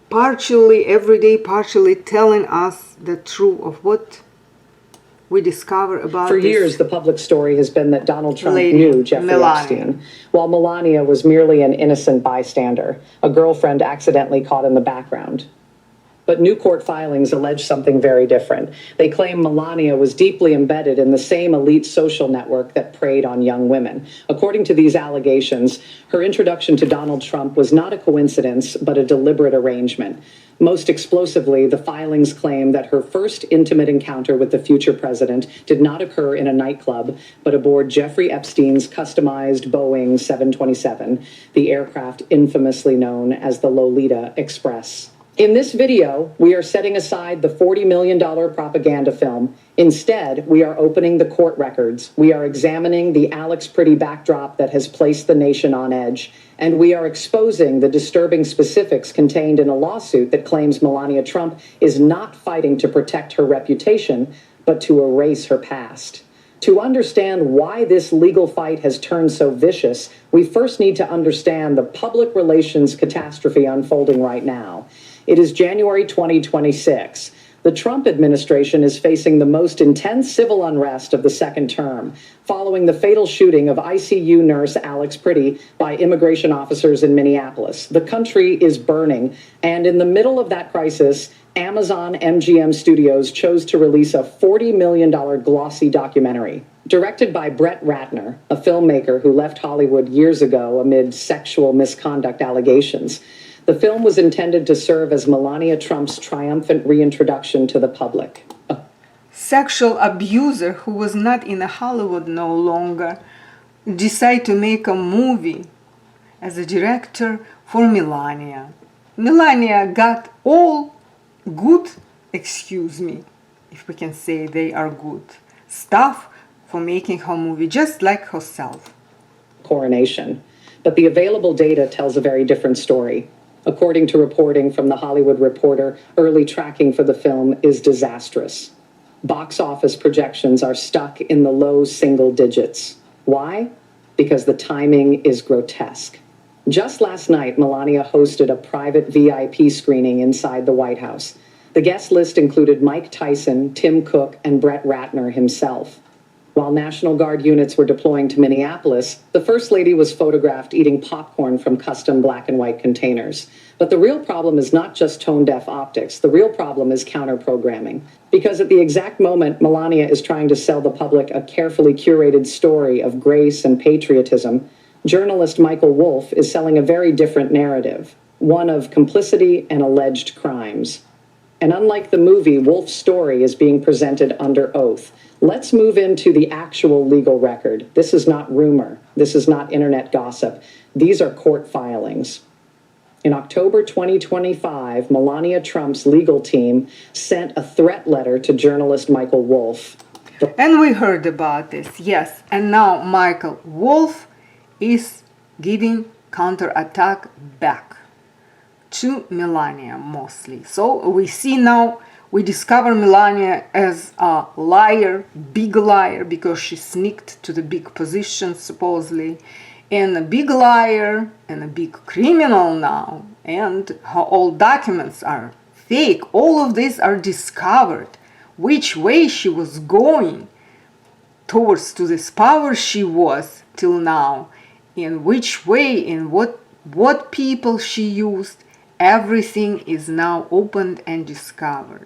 partially every day, partially telling us the truth of what we discover about For years, the public story has been that Donald Trump knew Jeffrey Melania. Epstein, while Melania was merely an innocent bystander, a girlfriend accidentally caught in the background. But new court filings allege something very different. They claim Melania was deeply embedded in the same elite social network that preyed on young women. According to these allegations, her introduction to Donald Trump was not a coincidence, but a deliberate arrangement. Most explosively, the filings claim that her first intimate encounter with the future president did not occur in a nightclub, but aboard Jeffrey Epstein's customized Boeing 727, the aircraft infamously known as the Lolita Express. In this video, we are setting aside the $40 million propaganda film. Instead, we are opening the court records. We are examining the Alex Pretty backdrop that has placed the nation on edge. And we are exposing the disturbing specifics contained in a lawsuit that claims Melania Trump is not fighting to protect her reputation, but to erase her past. To understand why this legal fight has turned so vicious, we first need to understand the public relations catastrophe unfolding right now. It is January 2026. The Trump administration is facing the most intense civil unrest of the second term, following the fatal shooting of ICU nurse Alex Pretty by immigration officers in Minneapolis. The country is burning, and in the middle of that crisis, Amazon MGM Studios chose to release a $40 million glossy documentary. Directed by Brett Ratner, a filmmaker who left Hollywood years ago amid sexual misconduct allegations. The film was intended to serve as Melania Trump's triumphant reintroduction to the public. Sexual abuser who was not in Hollywood no longer decided to make a movie as a director for Melania. Melania got all good, excuse me, if we can say they are good, stuff for making her movie, just like herself. Coronation. But the available data tells a very different story. According to reporting from The Hollywood Reporter, early tracking for the film is disastrous. Box office projections are stuck in the low single digits. Why? Because the timing is grotesque. Just last night, Melania hosted a private VIP screening inside the White House. The guest list included Mike Tyson, Tim Cook, and Brett Ratner himself. While National Guard units were deploying to Minneapolis, the First Lady was photographed eating popcorn from custom black and white containers. But the real problem is not just tone-deaf optics. The real problem is counter-programming. Because at the exact moment Melania is trying to sell the public a carefully curated story of grace and patriotism, journalist Michael Wolff is selling a very different narrative, one of complicity and alleged crimes. And unlike the movie, Wolff's story is being presented under oath. Let's move into the actual legal record. This is not rumor. This is not internet gossip. These are court filings. In October 2025, Melania Trump's legal team sent a threat letter to journalist Michael Wolff. And we heard about this, yes. And now Michael Wolff is giving counterattack back to Melania mostly. So we see now, we discover Melania as a liar, big liar, because she sneaked to the big position supposedly, and a big liar and a big criminal now, and her old documents are fake. All of these are discovered. Which way she was going towards to this power she was till now, in which way, in what people she used, everything is now opened and discovered.